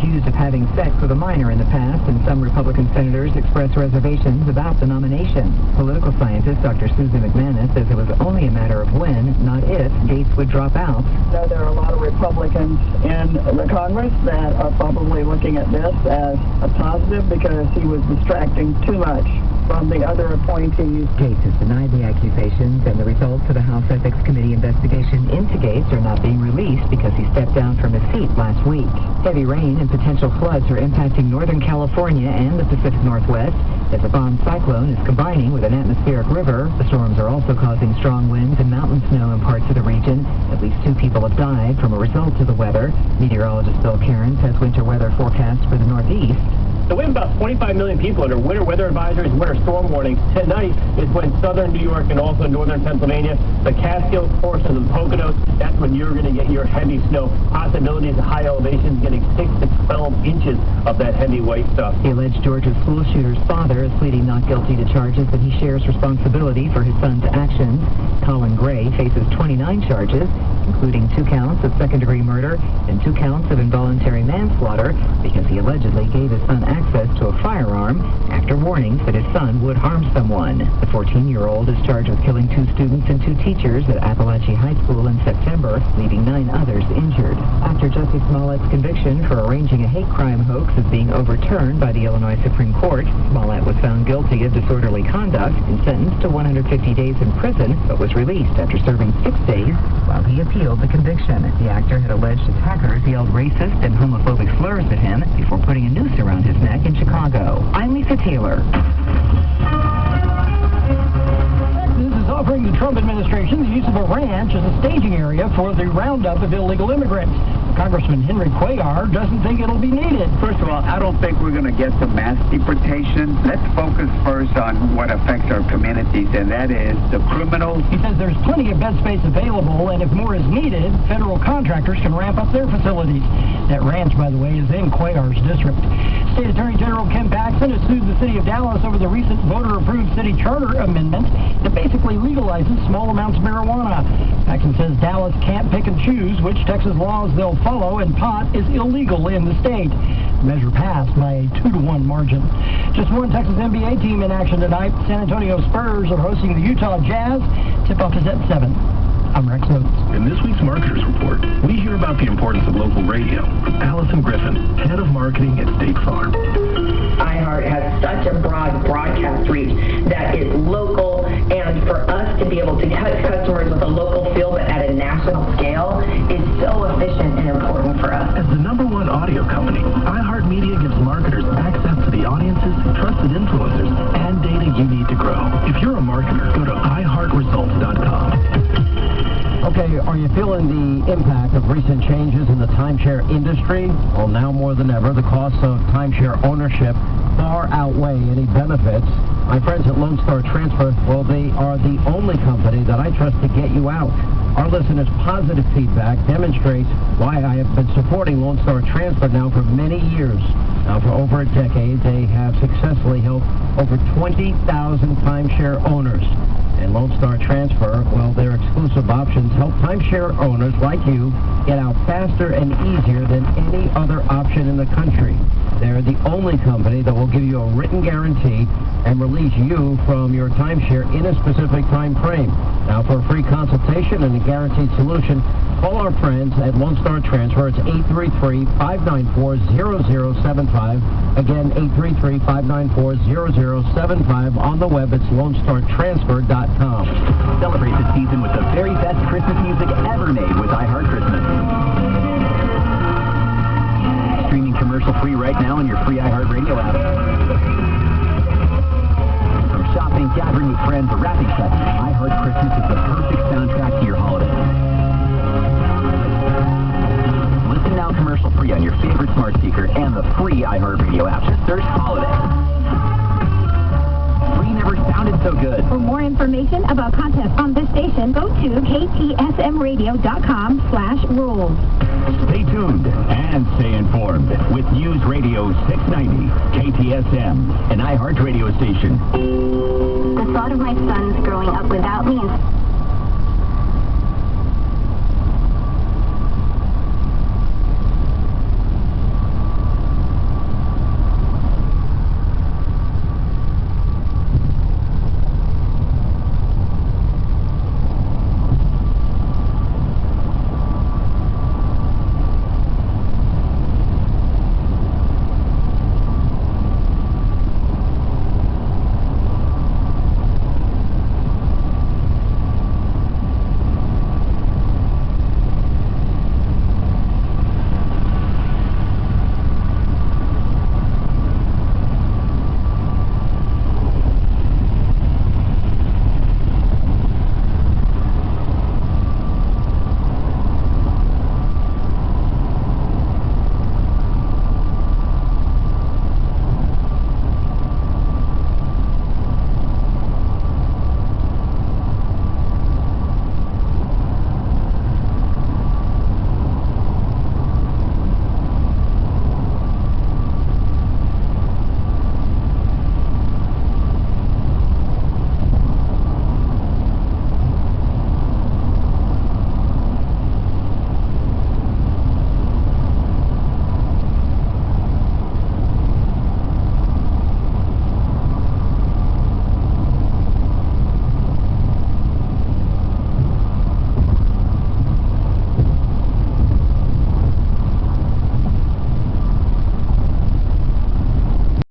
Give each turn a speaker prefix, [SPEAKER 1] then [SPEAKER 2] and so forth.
[SPEAKER 1] accused of having sex with a minor in the past, and some Republican senators expressed reservations about the nomination. Political scientist Dr. Susan McManus says it was only a matter of when, not if, Gates would drop out.
[SPEAKER 2] So there are a lot of Republicans in the Congress that are probably looking at this as a positive because he was distracting too much from the other appointees.
[SPEAKER 1] Gates has denied the accusations, and the results of the House Ethics Committee investigation into Gates are not being released because he stepped down from his seat last week. Heavy rain and potential floods are impacting Northern California and the Pacific Northwest as a bomb cyclone is combining with an atmospheric river. The storms are also causing strong winds and mountain snow in parts of the region. At least 2 people have died from a result of the weather. Meteorologist Bill Cairns has winter weather forecast for the Northeast.
[SPEAKER 3] So we have about 25 million people under winter weather advisories, winter storm warnings. Tonight is when southern New York and also northern Pennsylvania, the Catskills portions of the Poconos, that's when you're going to get your heavy snow. Possibilities of high elevations getting 6 to 12 inches of that heavy white stuff.
[SPEAKER 1] The alleged Georgia school shooter's father is pleading not guilty to charges that he shares responsibility for his son's actions. Colin Gray faces 29 charges, including 2 counts of second-degree murder and 2 counts of involuntary manslaughter because he allegedly gave his son access to a firearm after warnings that his son would harm someone. The 14-year-old is charged with killing 2 students and 2 teachers at Appalachia High School in September, leaving 9 others injured. After Jesse Smollett's conviction for arranging a hate crime hoax is being overturned by the Illinois Supreme Court, Smollett was found guilty of disorderly conduct and sentenced to 150 days in prison, but was released after serving 6 days while he appealed the conviction. The actor had alleged attackers yelled racist and homophobic slurs at him before putting a noose around his neck in Chicago. I'm Lisa Taylor.
[SPEAKER 4] Texas is offering the Trump administration the use of a ranch as a staging area for the roundup of illegal immigrants. Congressman Henry Cuellar doesn't think it'll be needed.
[SPEAKER 5] First of all, I don't think we're going to get to mass deportation. Let's focus first on what affects our communities, and that is the criminals.
[SPEAKER 4] He says there's plenty of bed space available, and if more is needed, federal contractors can ramp up their facilities. That ranch, by the way, is in Cuellar's district. State Attorney General Ken Paxton has sued the city of Dallas over the recent voter-approved city charter amendment that basically legalizes small amounts of marijuana. Paxton says Dallas can't pick and choose which Texas laws they'll follow, and pot is illegal in the state. The measure passed by a 2-to-1 margin. Just one Texas NBA team in action tonight. San Antonio Spurs are hosting the Utah Jazz. Tip-off is at 7. I'm Rex Oates.
[SPEAKER 6] In this week's Marketers Report, we hear about the importance of local radio from Allison Griffin, head of marketing at State Farm.
[SPEAKER 7] iHeart has such a broad broadcast reach that it's local, and for us to be able to touch customers with a local feel but at a national scale is so efficient and important for us.
[SPEAKER 6] As the #1 audio company, iHeartMedia gives marketers access to the audiences, trusted influencers, and data you need to grow. If you're a marketer, go to iHeartResults.com.
[SPEAKER 4] Okay, are you feeling the impact of recent changes in the timeshare industry? Well, now more than ever, the costs of timeshare ownership far outweigh any benefits. My friends at Lone Star Transfer, well, they are the only company that I trust to get you out. Our listeners' positive feedback demonstrates why I have been supporting Lone Star Transfer now for many years. Now, for over a decade, they have successfully helped over 20,000 timeshare owners. And Lone Star Transfer, well, their exclusive options help timeshare owners like you get out faster and easier than any other option in the country. They're the only company that will give you a written guarantee and release you from your timeshare in a specific time frame. Now, for a free consultation and a guaranteed solution, call our friends at Lone Star Transfer. It's 833-594-0075. Again, 833-594-0075. On the web, it's LoneStarTransfer.com.
[SPEAKER 8] Celebrate the season with the very best Christmas music ever made with iHeart Christmas. Streaming commercial-free right now on your free iHeart Radio app. From shopping, gathering with friends, or wrapping sessions, iHeart Christmas is the perfect soundtrack to your holiday. Listen now commercial-free on your favorite smart speaker and the free iHeart Radio app. Just search Holiday. Never sounded so good.
[SPEAKER 9] For more information about contests on this station, go to ktsmradio.com/rules.
[SPEAKER 8] Stay tuned and stay informed with News Radio 690, KTSM, an iHeart radio station.
[SPEAKER 9] The thought of my sons growing up without me